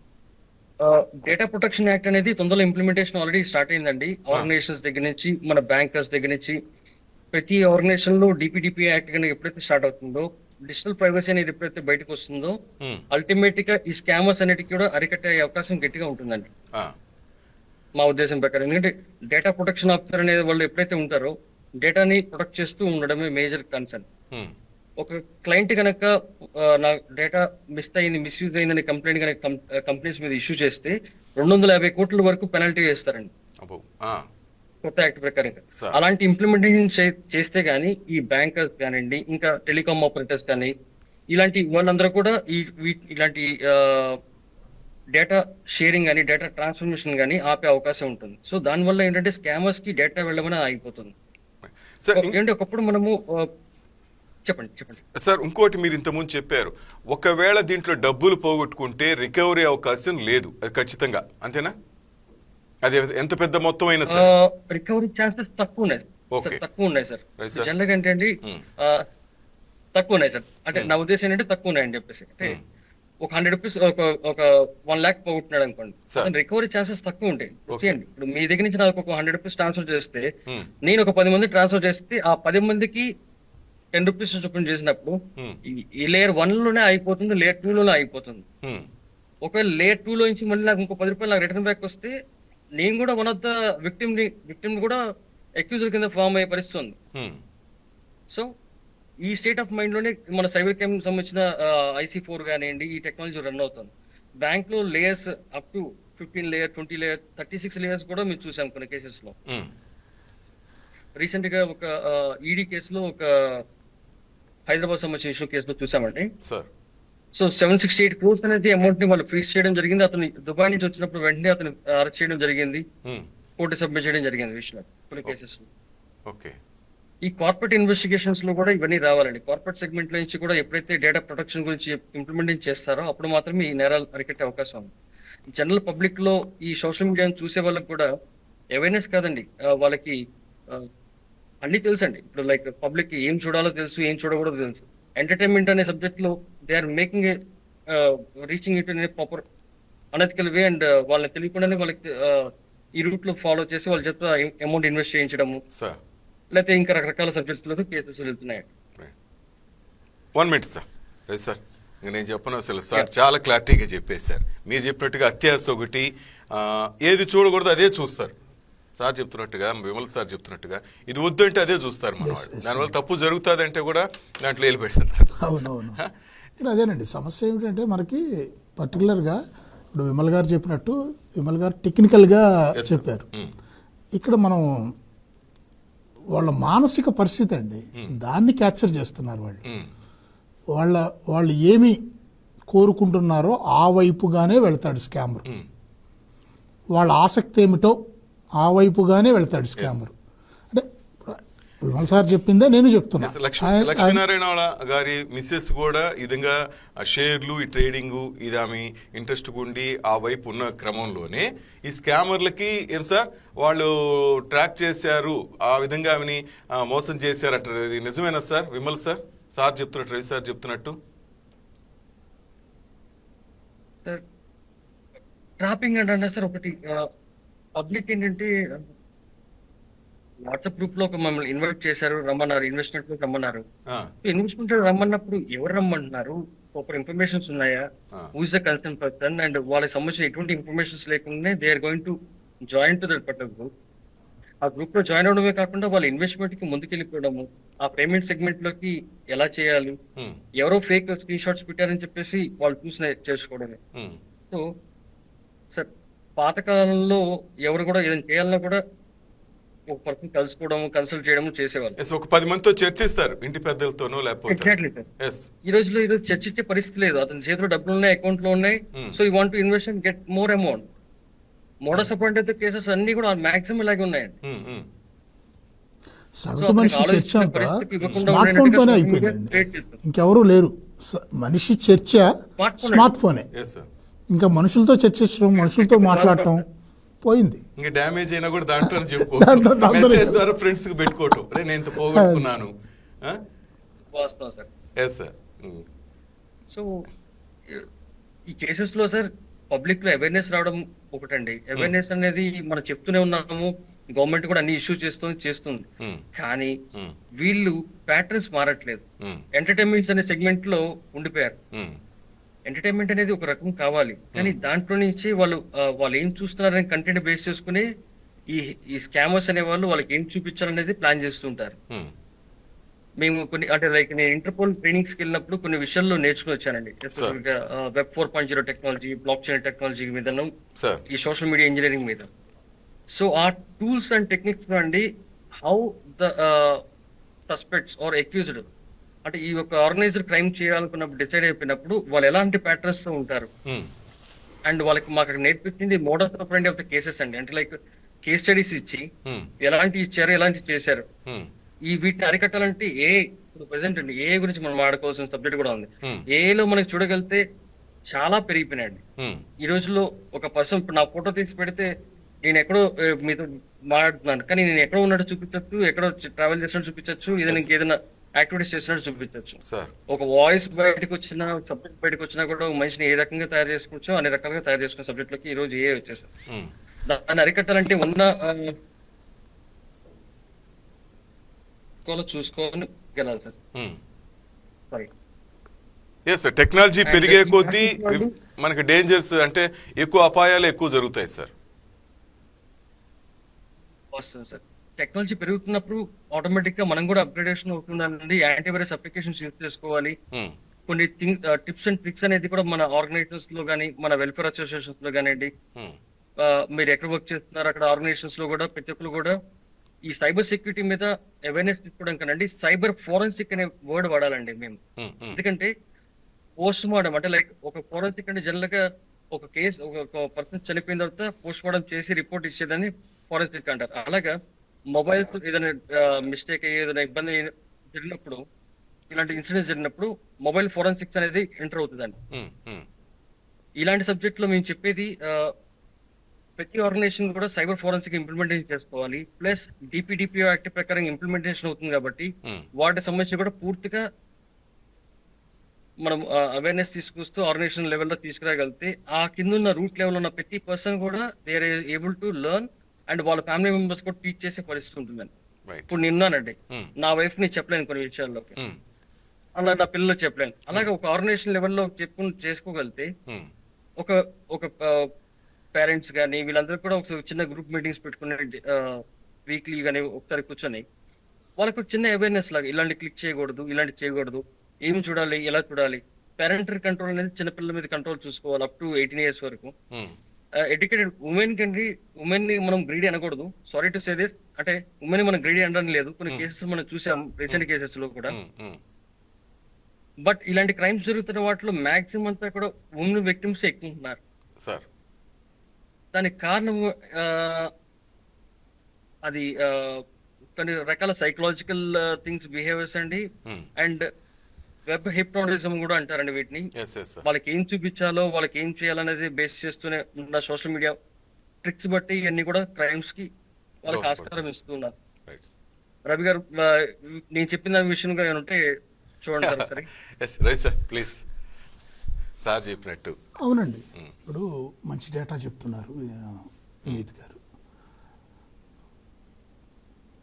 Data protection act అనేది తొందరలో ఇంప్లిమెంటేషన్ ఆల్రెడీ స్టార్ట్ అయిందండి. ఆర్గనైజేషన్స్ దగ్గర నుంచి మన బ్యాంకర్స్ దగ్గర నుంచి ప్రతి ఆర్గనైజేషన్ లో డిపిడిపి యాక్ట్ కనుక ఎప్పుడైతే స్టార్ట్ అవుతుందో, డిజిటల్ ప్రైవసీ అనేది ఎప్పుడైతే బయటకు వస్తుందో, అల్టిమేట్ గా ఈ స్కామర్స్ అనేటికి కూడా అరికట్టే అవకాశం గట్టిగా ఉంటుందండి మా ఉద్దేశం ప్రకారం. ఎందుకంటే డేటా ప్రొటెక్షన్ ఆఫీసర్ అనే వాళ్ళు ఎప్పుడైతే ఉంటారో డేటాని ప్రొటెక్ట్ చేస్తూ ఉండడమే మేజర్ కన్సర్న్. ఒక క్లయింట్ కనుక నా డేటా మిస్యూజ్ అయిందని కంప్లైంట్ కనుక కంపెనీస్ మీద ఇష్యూ చేస్తే 250 కోట్ల వరకు పెనాల్టీ వేస్తారండి కొత్త యాక్ట్ ప్రకారం. అలాంటి ఇంప్లిమెంటేషన్ చేస్తే గానీ ఈ బ్యాంకర్స్ కానివ్వండి, ఇంకా టెలికాం ఆపరేటర్స్ కానీ ఇలాంటి వాళ్ళందరూ కూడా ఇలాంటి డేటా షేరింగ్ కానీ డేటా ట్రాన్స్ఫర్మేషన్ కానీ ఆపే అవకాశం ఉంటుంది. సో దానివల్ల ఏంటంటే స్కామర్స్ కి డేటా వెళ్ళమని ఆగిపోతుంది. ఏంటంటే ఒకప్పుడు మనము చెప్పండి సార్. ఇంకోటి మీరు ఇంతకుముందు చెప్పారు, ఒకవేళ దీంట్లో డబ్బులు పోగొట్టుకుంటే రికవరీ అవకాశం లేదు, అది ఖచ్చితంగా అంతేనా? అది ఎంత పెద్ద మొత్తం అయినా సార్ రికవరీ ఛాన్సెస్ తక్కువ ఉన్నాయి సార్. జనరల్ అంటే అండి తక్కువ ఉన్నాయి సార్. అంటే నా ఉద్దేశం ఏంటంటే తక్కువ ఉన్నాయని చెప్పేసి, అంటే ఒక 100 రూపీస్ ఒక 1 lakh పోగొట్టున్నాడు అనుకోండి, రికవరీ ఛాన్సెస్ తక్కువ ఉంటాయి. చేయండి, ఇప్పుడు మీ దగ్గర నుంచి నాకు ఒక 100 రూపీస్ ట్రాన్స్ఫర్ చేస్తే నేను ఒక 10 మంది ట్రాన్స్ఫర్ చేస్తే ఆ 10 మందికి 10 రూపీస్ చొప్పున చేసినప్పుడు ఈ లేయర్ 1 లోనే అయిపోతుంది, లేయర్ 2 లోనే అయిపోతుంది. ఒకవేళ లేయర్ 2 లో నుంచి మళ్ళీ నాకు ఇంకో 10 రూపాయలు నాకు రిటర్న్ బ్యాక్ వస్తే నేను కూడా వన్ ఆఫ్ ద విక్టిమ్ కూడా అక్యూజర్ కింద ఫామ్ అయ్యే పరిస్థితి ఉంది. సో ఈ స్టేట్ ఆఫ్ మైండ్ లోనే మన సైబర్ క్రైమ్ సంబంధించిన IC4 కానివ్వండి ఈ టెక్నాలజీ రన్ అవుతుంది. బ్యాంక్ లో layers up to 15 layer 20 layer 36 layers కూడా మేము చూసాం కొన్ని కేసెస్ లో. రీసెంట్ గా ఒక ఈడీ కేసులో ఒక హైదరాబాద్ సంబంధించిన ఇష్యూ కేసులో చూసామండి. సో 768 crores అనేది అమౌంట్ ని వాళ్ళు ఫ్రీజ్ చేయడం జరిగింది. అతను దుబాయ్ నుంచి వచ్చినప్పుడు వెంటనే అతను అరెస్ట్ చేయడం జరిగింది, కోర్టు సబ్మిట్ చేయడం జరిగింది విషయంలో కొన్ని కేసెస్ లో. ఈ కార్పొరేట్ ఇన్వెస్టిగేషన్స్ లో కూడా ఇవన్నీ రావాలండి. కార్పొరేట్ సెగ్మెంట్ నుంచి కూడా ఎప్పుడైతే డేటా ప్రొటెక్షన్ గురించి ఇంప్లిమెంట్ చేస్తారో అప్పుడు మాత్రమే ఈ నేరాలు అరికట్టే అవకాశం ఉంది. జనరల్ పబ్లిక్ లో ఈ సోషల్ మీడియాను చూసే వాళ్ళకి కూడా అవేర్నెస్ కాదండి, వాళ్ళకి అన్ని తెలుసు అండి. ఇప్పుడు లైక్ పబ్లిక్ ఏం చూడాలో తెలుసు, ఏం చూడకూడదో తెలుసు. ఎంటర్టైన్మెంట్ అనే సబ్జెక్ట్ లో they are making reaching it in proper unethical way and వాళ్ళకి తెలియకుండానే వాళ్ళకి ఈ రూట్ లో ఫాలో చేసి వాళ్ళ చేత అమౌంట్ ఇన్వెస్ట్ చేయించడము, సార్ లేకపోతే ఇంకా రకరకాల సబ్జెక్ట్స్ లో కేసెస్ వెళ్తున్నాయి. 1 minute సార్. రైట్ సార్, ఇంకా నేను చెప్పను అసలు సార్ చాలా క్లారిటీగా చెప్పేశారు. మీరు చెప్పినట్టుగా అత్యాశ ఒకటి, ఏది చూడకూడదు అదే చూస్తారు. సార్ చెప్తున్నట్టుగా, విమల్ సార్ చెప్తున్నట్టుగా ఇది వద్దు అంటే అదే చూస్తారు మన వాళ్ళు. దానివల్ల తప్పు జరుగుతుంది అంటే కూడా దాంట్లో వేలు పెడుతున్నారు. అవునవును. ఇక్కడ అదేనండి సమస్య ఏమిటంటే మనకి పర్టికులర్గా ఇప్పుడు విమల్ గారు చెప్పినట్టు విమల్ గారు టెక్నికల్గా చెప్పారు. ఇక్కడ మనం వాళ్ళ మానసిక పరిస్థితి అండి దాన్ని క్యాప్చర్ చేస్తున్నారు వాళ్ళు. వాళ్ళు ఏమి కోరుకుంటున్నారో ఆ వైపుగానే వెళ్తాడు స్కామర్. వాళ్ళ ఆసక్తి ఏమిటో ఆ వైపుగానే వెళ్తాడు స్కామర్. అంటే విమల్ సార్ చెప్పిందే నేను చెప్తున్నా. లక్ష్మీనారాయణ గారి మిస్సెస్ కూడా ఈ విధంగా షేర్లు, ఈ ట్రేడింగ్ ఇది ఆమె ఇంట్రెస్ట్ ఉండి ఆ వైపు ఉన్న క్రమంలోనే ఈ స్కామర్లకి ఏం సార్ వాళ్ళు ట్రాక్ చేశారు, ఆ విధంగా ఆమెని మోసం చేశారంటారు. ఇది నిజమేనా సార్ విమల్ సార్? సార్ చెప్తున్నట్టు, రవి సార్ చెప్తున్నట్టు ట్రాపింగ్ అంటే సార్ ఒకటి పబ్లిక్ ఏంటంటే వాట్సాప్ గ్రూప్ లో మమ్మల్ని ఇన్వైట్ చేశారు, రమ్మన్నారు, ఇన్వెస్ట్మెంట్ లో రమ్మన్నారు. ఇన్వెస్ట్మెంట్ రమ్మన్నప్పుడు ఎవరు రమ్మంటున్నారు, ప్రాపర్ ఇన్ఫర్మేషన్స్ ఉన్నాయా, who is the concern person and వాళ్ళకి సంబంధించిన ఎటువంటి ఇన్ఫర్మేషన్స్ లేకుండా they are going to join to that particular group. ఆ గ్రూప్ లో జాయిన్ అవడమే కాకుండా వాళ్ళ ఇన్వెస్ట్మెంట్ కి ముందుకెళ్ళిపోవడము, ఆ పేమెంట్ సెగ్మెంట్ లోకి ఎలా చేయాలి, ఎవరో ఫేక్ స్క్రీన్ షాట్స్ పెట్టారని చెప్పేసి వాళ్ళు చూసి చేసుకోవడమే. సో సార్ పాతకాలంలో ఎవరు కూడా ఏదైనా చేయాలన్నా కూడా ఒక పర్సన్ కలుసుకోవడం, కన్సల్ట్ చేయడం చేసేవాళ్ళు. ఒక 10 మందితో చర్చిస్తారు ఇంటి పెద్దలతోనో లేకపోతే. Exactly sir. ఈ రోజులో ఈరోజు చర్చించే పరిస్థితి లేదు. అతని చేతిలో డబ్బులు ఉన్నాయి, అకౌంట్ లో ఉన్నాయి. So you want to invest and get more amount. Modus appoint cases అన్ని కూడా మాక్సిమం ఇలాగే ఉన్నాయండి. సగటు మనిషి చర్చ అంతా స్మార్ట్ ఫోన్ తోనే అయిపోయింది. ఇంకెవరూ లేరు. మనిషి చర్చ స్మార్ట్ ఫోనే. ఇంకా మనుషులతో చర్చించడం, మనుషులతో మాట్లాడటం పోయింది. ఇంకా డ్యామేజ్ అయినా కూడా దాంట్లో చెప్పుకోవడం, మెసేజ్ ద్వారా ఫ్రెండ్స్ కి పెట్టుకోవటం, రే నేను ఇంత పోగొట్టుకున్నాను. వాస్తవం సార్. Yes sir. సో ఈ కేసెస్ లో సార్ పబ్లిక్ లో అవేర్నెస్ రావడం ఒకటండి. అవేర్నెస్ అనేది మనం చెప్తూనే ఉన్నాము, గవర్నమెంట్ కూడా అన్ని ఇష్యూ చేస్తుంది. కానీ వీళ్ళు ప్యాటర్న్స్ మారట్లేదు. ఎంటర్టైన్మెంట్స్ అనే సెగ్మెంట్ లో ఉండిపోయారు. ఎంటర్టైన్మెంట్ అనేది ఒక రకం కావాలి, కానీ దాంట్లో నుంచి వాళ్ళు ఏం చూస్తున్నారని కంటెంట్ బేస్ చేసుకుని ఈ స్కామర్స్ అనే వాళ్ళు వాళ్ళకి ఏం చూపించాలనేది ప్లాన్ చేస్తుంటారు. మేము కొన్ని అంటే లైక్ నేను ఇంటర్పోల్ ట్రైనింగ్స్ కి వెళ్ళినప్పుడు కొన్ని విషయాల్లో నేర్చుకుని వచ్చానండి. Web 4.0 technology, block chain technology మీద, ఈ సోషల్ మీడియా ఇంజనీరింగ్ మీద. సో ఆ టూల్స్ అండ్ టెక్నిక్స్ అండి how the suspects are accused అంటే ఈ ఒక ఆర్గనైజ్డ్ క్రైమ్ చేయాలనుకున్నప్పుడు డిసైడ్ అయిపోయినప్పుడు వాళ్ళు ఎలాంటి ప్యాటర్న్స్ తో ఉంటారు అండ్ వాళ్ళకి మాకు అక్కడ నేర్పించింది modus operandi of the cases అండి. అంటే లైక్ కేస్ స్టడీస్ ఇచ్చి ఎలాంటి ఇచ్చారు, ఎలాంటి చేశారు, ఈ వీటిని అరికట్టాలంటే ఇప్పుడు ప్రెసెంట్ అండి ఏ గురించి మనం ఆడుకోవాల్సిన సబ్జెక్ట్ కూడా ఉంది. ఏలో మనకి చూడగలిగితే చాలా పెరిగిపోయినాయండి ఈ రోజుల్లో. ఒక పర్సన్ ఇప్పుడు నా ఫోటో తీసి పెడితే నేను ఎక్కడో మీతో మాట్లాడుతున్నాను, కానీ నేను ఎక్కడో ఉన్నట్టు చూపించచ్చు, ఎక్కడో ట్రావెల్ చేసినట్టు చూపించచ్చు, ఏదైనా ఇంకేదైనా యాక్టివిటీస్ చేసినట్టు చూపించచ్చు. ఒక వాయిస్ బయటకు వచ్చినా, సబ్జెక్ట్ బయటకు వచ్చినా కూడా మనిషిని ఏ రకంగా తయారు చేసుకోవచ్చు, అన్ని రకాలుగా తయారు చేసుకునే సబ్జెక్ట్ లోకి ఈ రోజు ఏ వచ్చేసారు. దాన్ని అరికట్టాలంటే ఉన్న చూసుకొని వెళ్ళాలి sir. Sorry. Yes sir, technology పెరిగే కొద్దీ మనకి డేంజర్స్ అంటే ఎక్కువ అపాయాలు ఎక్కువ జరుగుతాయి సార్. వస్తుంది సార్. టెక్నాలజీ పెరుగుతున్నప్పుడు ఆటోమేటిక్ గా మనం కూడా అప్గ్రేడేషన్ అవుతుందండి. యాంటీవైరస్ అప్లికేషన్స్ యూజ్ చేసుకోవాలి. కొన్ని టిప్స్ అండ్ ట్రిక్స్ అనేది కూడా మన ఆర్గనైజేషన్స్ లో కానీ, మన వెల్ఫేర్ అసోసియేషన్స్ లో కానివ్వండి, మీరు ఎక్కడ వర్క్ చేస్తున్నారు అక్కడ ఆర్గనైజేషన్స్ లో కూడా ప్రతి ఒక్కరు కూడా ఈ సైబర్ సెక్యూరిటీ మీద అవేర్నెస్ తీసుకోవడం కనండి సైబర్ ఫోరెన్సిక్ అనే వర్డ్ వాడాలండి మేము. ఎందుకంటే పోస్ట్ మార్టం అంటే లైక్ ఒక ఫోరెన్సిక్ అంటే జనరల్ గా ఒక కేసు, ఒక పర్సన్ చనిపోయిన తర్వాత పోస్ట్ మార్టం చేసి రిపోర్ట్ ఇచ్చేదని ఫోరెన్సిక్ అంటారు. అలాగా మొబైల్స్ ఏదైనా మిస్టేక్ అయ్యి ఏదైనా ఇబ్బంది జరిగినప్పుడు, ఇలాంటి ఇన్సిడెంట్స్ జరిగినప్పుడు మొబైల్ ఫోరెన్సిక్స్ అనేది ఎంటర్ అవుతుందండి. ఇలాంటి సబ్జెక్ట్ లో మేము చెప్పేది ప్రతి ఆర్గనైజేషన్ కూడా సైబర్ ఫోరెన్సిక్ ఇంప్లిమెంటేషన్ చేసుకోవాలి. ప్లస్ డిపిడిపిఓ యాక్ట్ ప్రకారం ఇంప్లిమెంటేషన్ అవుతుంది కాబట్టి వాటికి సంబంధించి కూడా పూర్తిగా మనం అవేర్నెస్ తీసుకొస్తూ ఆర్గనైజేషన్ లెవెల్లో తీసుకురాగలిగితే ఆ కింద ఉన్న రూట్ లెవెల్ ఉన్న ప్రతి పర్సన్ కూడా they are able to learn and వాళ్ళ ఫ్యామిలీ మెంబర్స్ కూడా టీచ్ చేసే పరిస్థితి ఉంటుందని. రైట్. ఇప్పుడు నిన్నానండి, నా వైఫ్ ని చెప్పలేను కొన్ని విషయాల్లోకి, అలా నా పిల్లలు చెప్పలేను. అలాగే ఒక ఆర్గనైజేషన్ లెవెల్లో చేసుకోగలిగితే ఒక ఒక పేరెంట్స్ కానీ వీళ్ళందరూ కూడా ఒక చిన్న గ్రూప్ మీటింగ్స్ పెట్టుకునే వీక్లీ కానీ ఒకసారి కూర్చొని వాళ్ళకు చిన్న అవేర్నెస్ లాగా ఇలాంటి క్లిక్ చేయకూడదు, ఇలాంటి చేయకూడదు, ఏం చూడాలి, ఎలా చూడాలి. పేరెంటల్ కంట్రోల్ అనేది చిన్నపిల్లల మీద కంట్రోల్ చూసుకోవాలి అప్ టు 18 years వరకు. ఎడ్యుకేటెడ్ ఉమెన్ ని మనం గ్రీడీ అనకూడదు. సారీ టు సే దిస్, అంటే ఉమెన్ ని మనం గ్రీడీ అనడం లేదు. కొన్ని కేసెస్ మనం చూసాం రీసెంట్ కేసెస్ లో కూడా. బట్ ఇలాంటి క్రైమ్స్ జరుగుతున్న వాటిలో మాక్సిమం అంతా కూడా ఉమెన్ విక్టిమ్స్ ఎక్కువ ఉన్నారు సార్. దానికి కారణం అది కొన్ని రకాల సైకలాజికల్ థింగ్స్ బిహేవియర్స్ అండి. అండ్ వెబ్ హిప్నోటిజం కూడా అంటారండి వీటిని. వాళ్ళకి ఏం చూపించాలో, వాళ్ళకి ఏం చేయాలనేది బేస్ చేస్తూనే ఉన్న సోషల్ మీడియా ట్రిక్స్ బట్టి ఇవన్నీ కూడా క్రైమ్స్ కి వాళ్ళకి ఆస్కారం ఇస్తున్నారు. రవి గారు, నేను చెప్పిన విషయం ఉంటే చూడండి సరే. ప్లీజ్ సార్ చెప్పినట్టు. అవునండి, ఇప్పుడు మంచి డేటా చెప్తున్నారు వినీత్ గారు.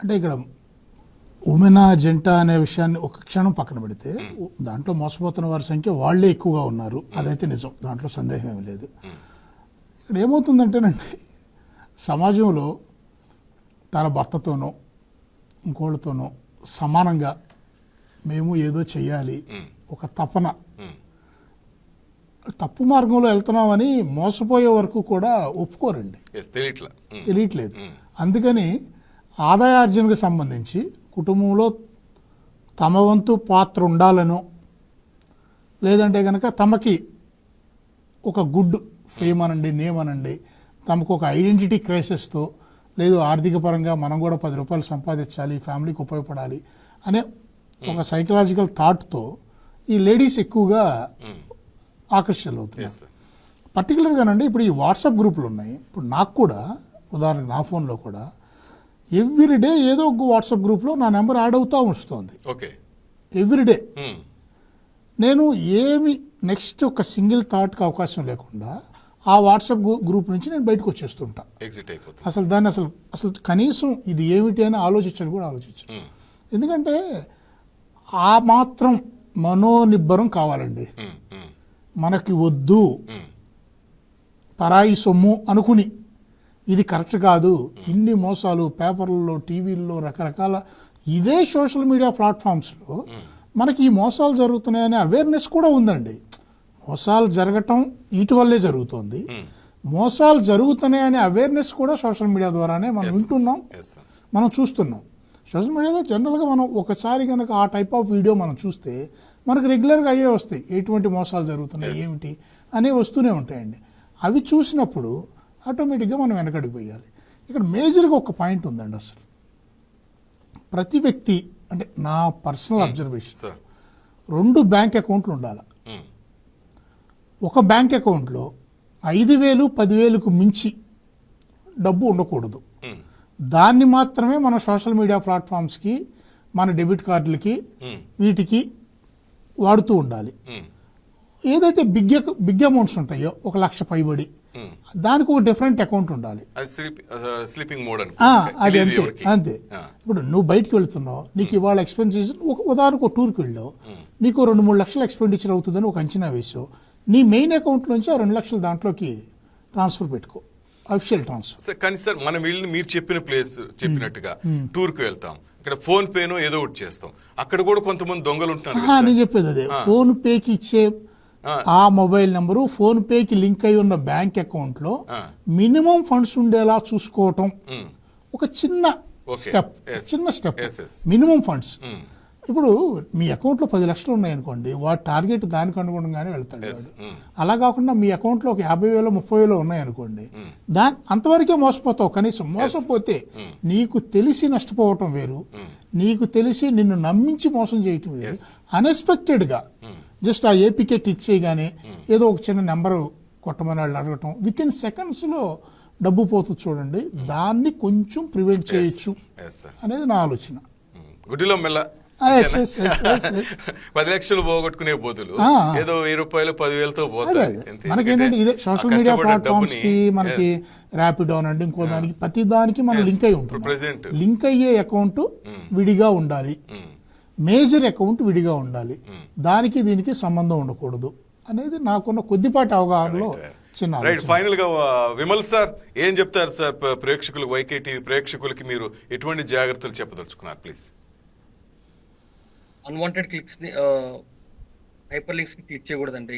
అంటే ఇక్కడ ఉమెన్ జంట అనే విషయాన్ని ఒక క్షణం పక్కన పెడితే దాంట్లో మోసపోతున్న వారి సంఖ్య వాళ్ళే ఎక్కువగా ఉన్నారు, అదైతే నిజం, దాంట్లో సందేహం ఏమి లేదు. ఇక్కడ ఏమవుతుందంటేనండి, సమాజంలో తన భర్తతోనో ఇంకోళ్ళతోనో సమానంగా మేము ఏదో చెయ్యాలి, ఒక తపన, తప్పు మార్గంలో వెళ్తున్నామని మోసపోయే వరకు కూడా ఒప్పుకోరండి, తెలియట్లేదు. అందుకని ఆదాయార్జనకు సంబంధించి కుటుంబంలో తమ వంతు పాత్ర ఉండాలనో, లేదంటే కనుక తమకి ఒక గుడ్ ఫేమ్ అనండి, నేమ్ అనండి, తమకు ఒక ఐడెంటిటీ క్రైసిస్తో, లేదు ఆర్థిక పరంగా మనం కూడా 10 రూపాయలు సంపాదించాలి, ఫ్యామిలీకి ఉపయోగపడాలి అనే ఒక సైకలాజికల్ థాట్తో ఈ లేడీస్ ఎక్కువగా ఆకర్షితులవుతున్నారు. పర్టికులర్గానండి ఇప్పుడు ఈ వాట్సాప్ గ్రూపులు ఉన్నాయి. ఇప్పుడు నాకు కూడా ఉదాహరణకు నా ఫోన్లో కూడా ఎవ్రీడే ఏదో ఒక వాట్సాప్ గ్రూప్లో నా నెంబర్ యాడ్ అవుతూ వస్తుంది. Okay, everyday. నేను ఏమి నెక్స్ట్ ఒక సింగిల్ థాట్కి అవకాశం లేకుండా ఆ వాట్సాప్ గ్రూప్ నుంచి నేను బయటకు వచ్చేస్తుంటా. అసలు దాన్ని అసలు కనీసం ఇది ఏమిటి అని ఆలోచించని కూడా ఆలోచించాను. ఎందుకంటే ఆ మాత్రం మనోనిబ్బరం కావాలండి. మనకి వద్దు పరాయి సొమ్ము అనుకుని ఇది కరెక్ట్ కాదు, ఇన్ని మోసాలు పేపర్లలో, టీవీల్లో, రకరకాల ఇదే సోషల్ మీడియా ప్లాట్ఫామ్స్లో మనకి ఈ మోసాలు జరుగుతున్నాయనే అవేర్నెస్ కూడా ఉందండి. మోసాలు జరగటం వీటి వల్లే జరుగుతుంది. మోసాలు జరుగుతున్నాయనే అవేర్నెస్ కూడా సోషల్ మీడియా ద్వారానే మనం వింటున్నాం, మనం చూస్తున్నాం. సోషల్ మీడియాలో జనరల్గా మనం ఒకసారి కనుక ఆ టైప్ ఆఫ్ వీడియో మనం చూస్తే మనకు రెగ్యులర్గా అయ్యే వస్తాయి, ఎటువంటి మోసాలు జరుగుతున్నాయి ఏమిటి అనేవి వస్తూనే ఉంటాయండి. అవి చూసినప్పుడు ఆటోమేటిక్గా మనం వెనకడిపోయాలి. ఇక్కడ మేజర్గా ఒక పాయింట్ ఉందండి. అసలు ప్రతి వ్యక్తి, అంటే నా పర్సనల్ అబ్జర్వేషన్, 2 బ్యాంక్ అకౌంట్లు ఉండాలి. ఒక బ్యాంక్ అకౌంట్లో 5,000, 10,000కు మించి డబ్బు ఉండకూడదు. దాన్ని మాత్రమే మన సోషల్ మీడియా ప్లాట్ఫామ్స్కి, మన డెబిట్ కార్డులకి, వీటికి వాడుతూ ఉండాలి. ఏదైతే బిగ్ అమౌంట్స్ ఉంటాయో 1 లక్ష పైబడి, దానికి ఒక డిఫరెంట్ అకౌంట్ ఉండాలి. అది అంతే. ఇప్పుడు నువ్వు బయటకు వెళ్తున్నావు, నీకు ఇవాళ ఎక్స్పెన్సెస్, ఒక ఉదాహరణకు టూర్కి వెళ్ళావు, నీకు 2-3 లక్షలు ఎక్స్పెండిచర్ అవుతుందని ఒక అంచనా వేసావు. నీ మెయిన్ అకౌంట్ నుంచి ఆ 2 లక్షలు దాంట్లోకి ట్రాన్స్ఫర్ పెట్టుకో, అఫిషియల్ ట్రాన్స్ఫర్. కానీ సార్ మనం వెళ్ళి మీరు చెప్పిన ప్లేస్ చెప్పినట్టుగా టూర్కి వెళ్తాం, ఇక్కడ ఫోన్ పేనో ఏదో ఒకటి చేస్తాం, అక్కడ కూడా కొంతమంది దొంగలు ఉంటున్నారు. నేను చెప్పేది అదే, ఫోన్ పేకి ఇచ్చే ఆ మొబైల్ నెంబరు, ఫోన్ పేకి లింక్ అయి ఉన్న బ్యాంక్ అకౌంట్ లో మినిమం ఫండ్స్ ఉండేలా చూసుకోవటం ఒక చిన్న స్టెప్. Minimum funds. ఇప్పుడు మీ అకౌంట్లో 10 లక్షలు ఉన్నాయనుకోండి, వాటి టార్గెట్ దానికి అనుగుణంగానే వెళ్తాడు. అలా కాకుండా మీ అకౌంట్లో ఒక 50,000, 30,000 ఉన్నాయనుకోండి, అంతవరకే మోసపోతావు. కనీసం మోసపోతే నీకు తెలిసి నష్టపోవటం వేరు, నీకు తెలిసి నిన్ను నమ్మించి మోసం చేయటం వేరు. అన్ఎక్స్పెక్టెడ్గా జస్ట్ ఆ ఏపీకే క్లిక్ చేయగానే ఏదో ఒక చిన్న నెంబరు కొట్టమని వాళ్ళు అడగటం, విత్ ఇన్ సెకండ్స్లో డబ్బు పోతుంది చూడండి, దాన్ని కొంచెం ప్రివెంట్ చేయొచ్చు ఎస్ సార్. అనేది నా ఆలోచన. గుడ్డిలో మెల్ల Yes, yes, yes, yes, yes. 10 లక్షలు పోగొట్టుకునే బదులు ఏదో 1000 రూపాయలు 10,000తో పోతాయి. మనకేంటంటే ఇదే సోషల్ మీడియా ప్లాట్ఫామ్స్ కి మనకి ర్యాపిడో అనండి ఇంకో దానికి ప్రతి దానికి మనం లింక్ అయి ఉంటుంది. ప్రెసెంట్ లింక్ అయ్యే అకౌంట్ విడిగా ఉండాలి, మేజర్ అకౌంట్ విడిగా ఉండాలి, దానికి దీనికి సంబంధం ఉండకూడదు అనేది నాకున్న కొద్దిపాటి అవగాహనలో చిన్న రైట్. ఫైనల్ గా విమల్ సార్ ఏం చెప్తారు సార్? ప్రేక్షకులు వైకే టీవీ ప్రేక్షకులకి మీరు ఎటువంటి జాగ్రత్తలు చెప్పదలుచుకున్నారు ప్లీజ్? అన్వాంటెడ్ క్లిక్స్ ని హైపర్ లింక్స్ కి క్లిక్ చేయకూడదండి.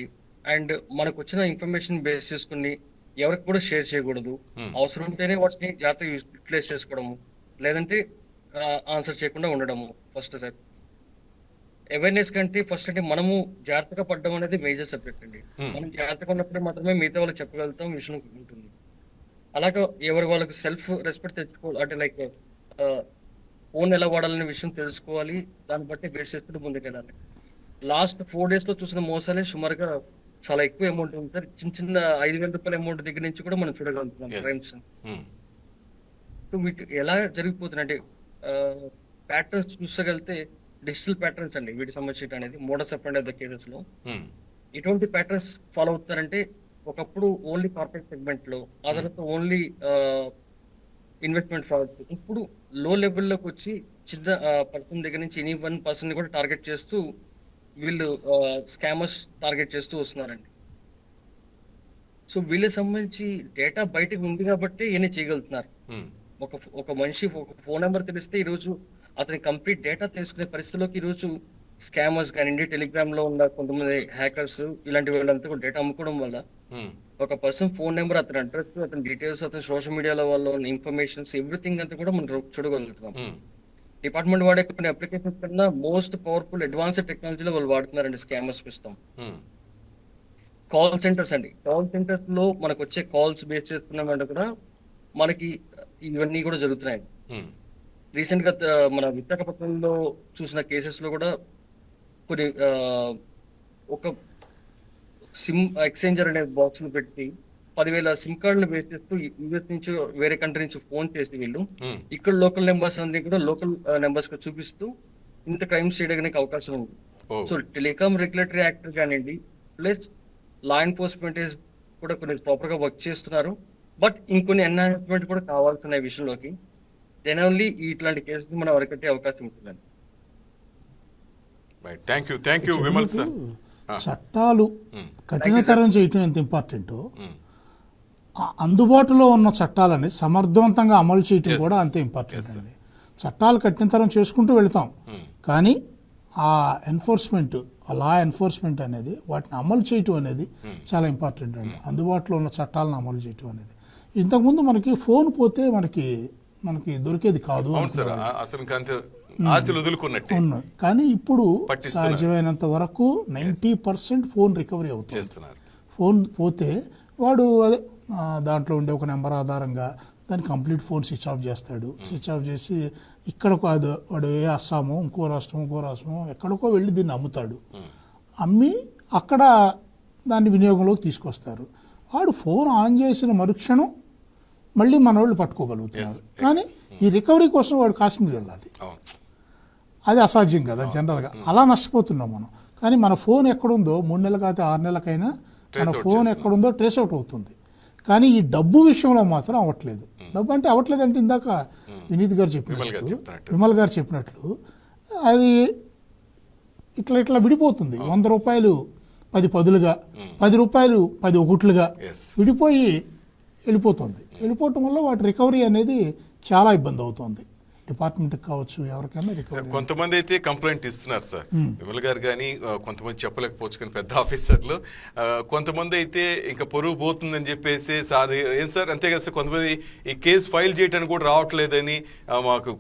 అండ్ మనకు వచ్చిన ఇన్ఫర్మేషన్ బేస్ చేసుకుని ఎవరికి కూడా షేర్ చేయకూడదు. అవసరం ఉంటేనే వాటిని జాగ్రత్తగా యూటిలైజ్ చేసుకోవడము, లేదంటే ఆన్సర్ చేయకుండా ఉండడము. ఫస్ట్ సార్ అవేర్నెస్ కంటే ఫస్ట్ అంటే మనము జాగ్రత్తగా పడడం అనేది మేజర్ సబ్జెక్ట్ అండి. మనం జాగ్రత్తగా ఉన్నప్పుడు మాత్రమే మిగతా వాళ్ళకి చెప్పగలుగుతాం, విషయం ఉంటుంది. అలాగే ఎవరి వాళ్ళకి సెల్ఫ్ రెస్పెక్ట్ తెచ్చుకోవాలి, అంటే లైక్ ఫోన్ ఎలా వాడాలనే విషయం తెలుసుకోవాలి, దాన్ని బట్టి బేస్ చేసుకుంటూ ముందుకెళ్ళాలి. లాస్ట్ 4 days లో చూసిన మోసాలే సుమారుగా చాలా ఎక్కువ అమౌంట్ ఉంది సార్. చిన్న చిన్న 5,000 రూపాయల అమౌంట్ దగ్గర నుంచి కూడా మనం చూడగలుగుతున్నాం క్రైమ్స్. సో వీటి ఎలా జరిగిపోతున్నాయంటే ప్యాటర్న్స్ చూసగలితే డిజిటల్ ప్యాటర్న్స్ అండి వీటికి సంబంధించి అనేది modus operandi of the cases లో ఎటువంటి ప్యాటర్న్స్ ఫాలో అవుతారంటే, ఒకప్పుడు ఓన్లీ కార్పొరేట్ సెగ్మెంట్ లో, ఆ తర్వాత ఓన్లీ ఇన్వెస్ట్మెంట్ ఫ్రాడ్స్, ఇప్పుడు లో లెవెల్లోకి వచ్చి చిన్న పర్సన్ దగ్గర నుంచి ఎనీ వన్ పర్సన్ కూడా టార్గెట్ చేస్తూ వీళ్ళు స్కామర్స్ టార్గెట్ చేస్తూ వస్తున్నారండి. సో వీళ్ళకి సంబంధించి డేటా బయటకు ఉంది కాబట్టి ఇవన్నీ చేయగలుగుతున్నారు. ఒక మనిషి ఒక ఫోన్ నెంబర్ తెలిస్తే ఈరోజు అతని కంప్లీట్ డేటా తెలుసుకునే పరిస్థితిలోకి ఈరోజు స్కామర్స్ కానివ్వండి, టెలిగ్రామ్ లో ఉన్న కొంతమంది హ్యాకర్స్ ఇలాంటి వాళ్ళంతా కూడా డేటా అమ్ముకోవడం వల్ల ఒక పర్సన్ ఫోన్ నెంబర్, అతని అడ్రస్, అతని డీటెయిల్స్, అతని సోషల్ మీడియాలో వాళ్ళ ఇన్ఫర్మేషన్స్ ఎవ్రీథింగ్ అంతా కూడా మనం చూడగలుగుతున్నాం. డిపార్ట్మెంట్ వాడే కొన్ని అప్లికేషన్స్ కన్నా మోస్ట్ పవర్ఫుల్ అడ్వాన్స్డ్ టెక్నాలజీలో వాళ్ళు వాడుతున్నారండి స్కామర్స్ సిస్టమ్. కాల్ సెంటర్స్ అండి, కాల్ సెంటర్స్ లో మనకు వచ్చే కాల్స్ బేస్ చేసుకున్నామంటే కూడా మనకి ఇవన్నీ కూడా జరుగుతున్నాయి. రీసెంట్ గా మన విశాఖపట్నంలో చూసిన కేసెస్ లో కూడా కొన్ని ఒక సిమ్ ఎక్స్చేంజర్ అనే బాక్స్ ను పెట్టి 10,000 సిమ్ కార్డులు బేస్ చేస్తూ యూఎస్ నుంచి వేరే కంట్రీ నుంచి ఫోన్ చేసి వీళ్ళు ఇక్కడ లోకల్ నెంబర్స్ అన్ని కూడా లోకల్ నెంబర్స్ గా చూపిస్తూ ఇంత క్రైమ్స్ చేయడానికి అవకాశం ఉంది. సో టెలికాం రెగ్యులేటరీ యాక్ట్ కానివ్వండి, ప్లస్ లా ఎన్ఫోర్స్మెంట్ కూడా కొన్ని ప్రాపర్ గా వర్క్ చేస్తున్నారు. బట్ ఇంకొన్ని ఎన్హాన్స్మెంట్ కూడా కావాల్సిన విషయంలోకి దెన్ ఓన్లీ ఇట్లాంటి కేసెస్ మనం అరికట్టే అవకాశం ఉంటుందండి. Thank you Vimal sir. చట్టాలు కఠినతరం చేయటం ఎంత ఇంపార్టెంటో, అందుబాటులో ఉన్న చట్టాలని సమర్థవంతంగా అమలు చేయటం కూడా అంతే ఇంపార్టెంట్ అండి. చట్టాలు కఠినతరం చేసుకుంటూ వెళ్తాం, కానీ ఆ ఎన్ఫోర్స్మెంట్, ఆ లా ఎన్ఫోర్స్మెంట్ అనేది వాటిని అమలు చేయటం అనేది చాలా ఇంపార్టెంట్ అండి. అందుబాటులో ఉన్న చట్టాలను అమలు చేయటం అనేది. ఇంతకుముందు మనకి ఫోన్ పోతే మనకి దొరికేది కాదు, కానీ ఇప్పుడు సాధ్యమైనంత వరకు 90% ఫోన్ రికవరీ అవుతుంది. ఫోన్ పోతే వాడు అదే దాంట్లో ఉండే ఒక నెంబర్ ఆధారంగా దాన్ని కంప్లీట్ ఫోన్ స్విచ్ ఆఫ్ చేస్తాడు. స్విచ్ ఆఫ్ చేసి ఇక్కడ కాదు, వాడు ఏ అస్సామో ఇంకో రాష్ట్రమో ఎక్కడికో వెళ్ళి దీన్ని అమ్ముతాడు. అమ్మి అక్కడ దాన్ని వినియోగంలోకి తీసుకొస్తారు. వాడు ఫోన్ ఆన్ చేసిన మరుక్షణం మళ్ళీ మన వాళ్ళు పట్టుకోగలుగుతున్నారు. కానీ ఈ రికవరీ కోసం వాడు కాశ్మీర్ వెళ్ళాలి, అది అసాధ్యం కదా జనరల్గా. అలా నష్టపోతున్నాం మనం. కానీ మన ఫోన్ ఎక్కడుందో 3 నెలలు కాదు 6 నెలలకైనా మన ఫోన్ ఎక్కడుందో ట్రేస్ అవుట్ అవుతుంది. కానీ ఈ డబ్బు విషయంలో మాత్రం అవ్వట్లేదు. డబ్బు అంటే అవ్వట్లేదంటే ఇందాక వినీత్ గారు చెప్పినట్లు, విమల్ గారు చెప్పినట్లు, అది ఇట్లా విడిపోతుంది. 100 రూపాయలు 10 పదులుగా, 10 రూపాయలు 10 ఒకట్లుగా విడిపోయి వెళ్ళిపోవటం వల్ల వాటి రికవరీ అనేది చాలా ఇబ్బంది అవుతుంది. డిపార్ట్మెంట్కి కావచ్చు, ఎవరికైనా రికవరీ. కొంతమంది అయితే కంప్లైంట్ ఇస్తున్నారు సార్, విమల్ గారు కానీ కొంతమంది చెప్పలేకపోవచ్చు కానీ పెద్ద ఆఫీసర్లు, కొంతమంది అయితే ఇంకా పొరుగు పోతుందని చెప్పేసి ఏం సార్ అంతే కదా సార్, కొంతమంది ఈ కేసు ఫైల్ చేయడానికి కూడా రావట్లేదని మాకు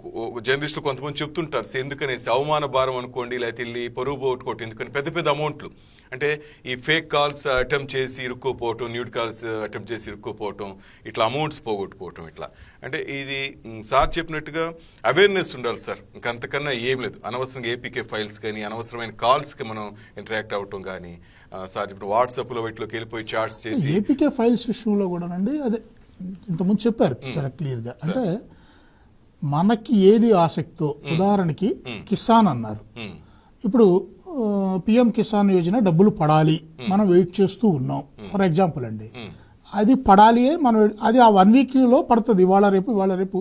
జర్నలిస్టులు కొంతమంది చెప్తుంటారు. ఎందుకనేసి అవమాన భారం అనుకోండి, లేకపోతే వెళ్ళి పొరుగు పోగొట్టుకోవటం ఎందుకని పెద్ద అమౌంట్లు, అంటే ఈ ఫేక్ కాల్స్ అటెంప్ట్ చేసి ఇరుక్కోపోవటం, న్యూడ్ కాల్స్ అటెంప్ట్ చేసి ఇరుక్కోపోవటం, ఇట్లా అమౌంట్స్ పోగొట్టుకోవటం, ఇట్లా అంటే ఇది సార్ చెప్పినట్టుగా అవేర్నెస్ ఉండాలి సార్. ఇంకంతకన్నా ఏం లేదు. అనవసరంగా ఏపీకే ఫైల్స్ కానీ అనవసరమైన కాల్స్కి మనం ఇంటరాక్ట్ అవ్వటం కానీ, సార్ చెప్పిన వాట్సాప్లో వీటిలోకి వెళ్ళిపోయి చాట్స్ చేసి ఏపీకే ఫైల్స్ విషయంలో కూడా అండి, అదే ఇంతకుముందు చెప్పారు చాలా క్లియర్గా. అంటే మనకి ఏది ఆసక్తో, ఉదాహరణకి కిసాన్ అన్నారు. ఇప్పుడు పిఎం కిసాన్ యోజన డబ్బులు పడాలి, మనం వెయిట్ చేస్తూ ఉన్నాం ఫర్ ఎగ్జాంపుల్ అండి. అది పడాలి మనం, అది ఆ 1 వీక్లో పడుతుంది. ఇవాళ రేపు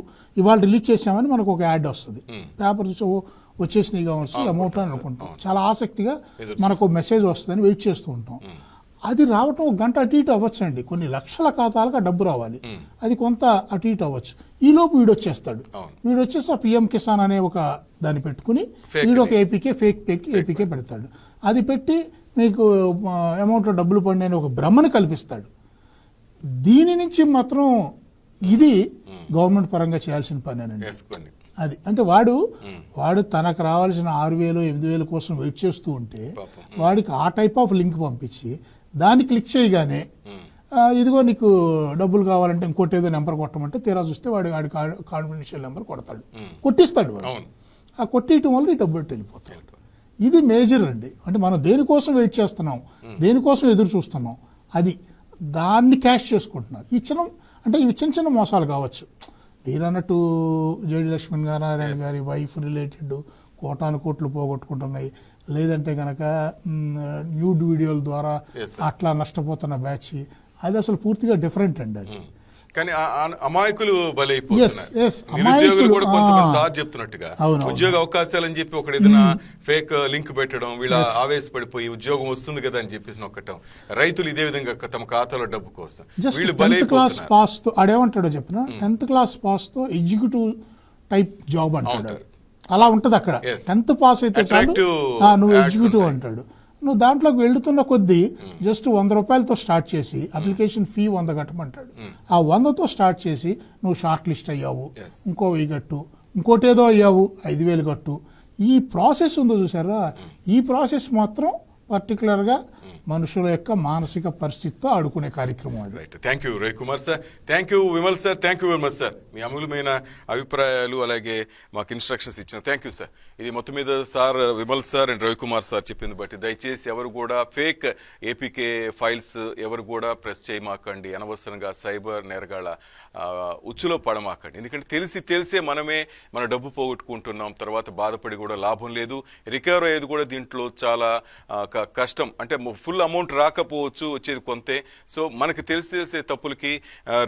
రిలీజ్ చేసామని మనకు ఒక యాడ్ వస్తుంది, పేపర్ వచ్చేసినాయి కావచ్చు అమౌంట్ అని అనుకుంటాం. చాలా ఆసక్తిగా మనకు మెసేజ్ వస్తుందని వెయిట్ చేస్తూ ఉంటాం. అది రావటం 1 గంట అటు ఇటు అవ్వచ్చు అండి. కొన్ని లక్షల ఖాతాలకు ఆ డబ్బు రావాలి, అది కొంత అటు ఇటు అవ్వచ్చు. ఈలోపు వీడు వచ్చేసి ఆ పిఎం కిసాన్ అనే ఒక దాన్ని పెట్టుకుని వీడు ఒక ఏపీకే పెడతాడు. అది పెట్టి మీకు అమౌంట్లో డబ్బులు పడిన ఒక భ్రమను కల్పిస్తాడు. దీని నుంచి మాత్రం ఇది గవర్నమెంట్ పరంగా చేయాల్సిన పనేనండి. అది అంటే వాడు తనకు రావాల్సిన 6,000 8,000 కోసం వెయిట్ చేస్తూ ఉంటే వాడికి ఆ టైప్ ఆఫ్ లింక్ పంపించి దాన్ని క్లిక్ చేయగానే ఇదిగో నీకు డబ్బులు కావాలంటే ఇంకోటి ఏదో నెంబర్ కొట్టమంటే తీరా చూస్తే వాడి కాన్ఫిడెన్షియల్ నెంబర్ కొట్టిస్తాడు వాడు. ఆ కొట్టేయటం వల్ల ఈ డబ్బులు వెళ్ళిపోతాయి. ఇది మేజర్ అండి. అంటే మనం దేనికోసం వెయిట్ చేస్తున్నాం, దేనికోసం ఎదురు చూస్తున్నాం, అది దాన్ని క్యాష్ చేసుకుంటున్నారు. ఇవి చిన్న మోసాలు కావచ్చు. మీరు అన్నట్టు జేడి లక్ష్మీనారాయణ గారి వైఫ్ రిలేటెడ్ కోట్లు పోగొట్టుకుంటున్నాయి, లేదంటే కనుక న్యూడ్ వీడియోల ద్వారా అట్లా నష్టపోతున్న బ్యాచ్, అది అసలు పూర్తిగా డిఫరెంట్ అండి. అది కానీ అమాయకులు బలైపోతున్నారు. నిరుద్యోగులు కూడా కొంతమంది సార్ చెప్తున్నట్టుగా ఉద్యోగ అవకాశాలు అని చెప్పి ఒకటి ఏదైనా ఫేక్ లింక్ పెట్టడం, వీళ్ళ ఆవేశపడిపోయి ఉద్యోగం వస్తుంది కదా అని చెప్పేసి నొక్కటం. రైతులు ఇదే విధంగా తమ ఖాతాలో డబ్బు కోసం వీళ్ళు బలైపోతున్నారు. ఆడేమంటాడో చెప్పిన 10th క్లాస్ పాస్ తో ఎగ్జిక్యూటివ్ టైప్ జాబ్ అంటాడు. అలా ఉంటది అక్కడ. 10th పాస్ అయితే చాలు నువ్వు ఎగ్జిక్యూటివ్ అంటాడు. నువ్వు దాంట్లోకి వెళ్తున్న కొద్దీ జస్ట్ 100 రూపాయలతో స్టార్ట్ చేసి అప్లికేషన్ ఫీ 100 కట్టమంటాడు. ఆ 100తో స్టార్ట్ చేసి నువ్వు షార్ట్ లిస్ట్ అయ్యావు, ఇంకో 1000 కట్టు, ఇంకోటేదో అయ్యావు 5,000 కట్టు. ఈ ప్రాసెస్ ఉందో చూసారా, ఈ ప్రాసెస్ మాత్రం పర్టికులర్గా మనుషుల యొక్క మానసిక పరిస్థితితో ఆడుకునే కార్యక్రమం అది. Right, thank you Ravikumar sir, thank you Vimal sir, thank you very much sir. మీ అమూల్యమైన అభిప్రాయాలు అలాగే మాకు ఇన్స్ట్రక్షన్స్ ఇచ్చిన థ్యాంక్ యూ సార్. ఇది మొత్తం మీద sir Vimal sir and Ravikumar sir చెప్పింది బట్టి దయచేసి ఎవరు కూడా ఫేక్ ఏపీకే ఫైల్స్ ఎవరు కూడా ప్రెస్ చేయమాకండి. అనవసరంగా సైబర్ నేరగాళ్ళ ఉచ్చులో పడమాకండి. ఎందుకంటే తెలిసే మన డబ్బు పోగొట్టుకుంటున్నాం, తర్వాత బాధపడి కూడా లాభం లేదు. రికవర్ అయ్యేది కూడా దీంట్లో చాలా కష్టం. అంటే ఫుల్ అమౌంట్ రాకపోవచ్చు, వచ్చేది కొంతే. సో మనకి తెలిసే తప్పులకి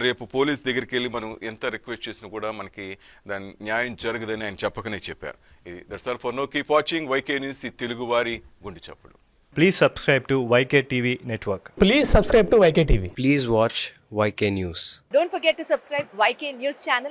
రేపు పోలీస్ దగ్గరికి వెళ్ళి మనం ఎంత రిక్వెస్ట్ చేసినా కూడా మనకి దాని న్యాయం జరగదని ఆయన చెప్పకనే చెప్పారు. ఇది that's all for now. Keep watching YK news, ఈ తెలుగు వారి గుండె చప్పుడు. Please subscribe to YK TV network. Please subscribe to YK TV. Please watch YK News. Don't forget to subscribe YK News channel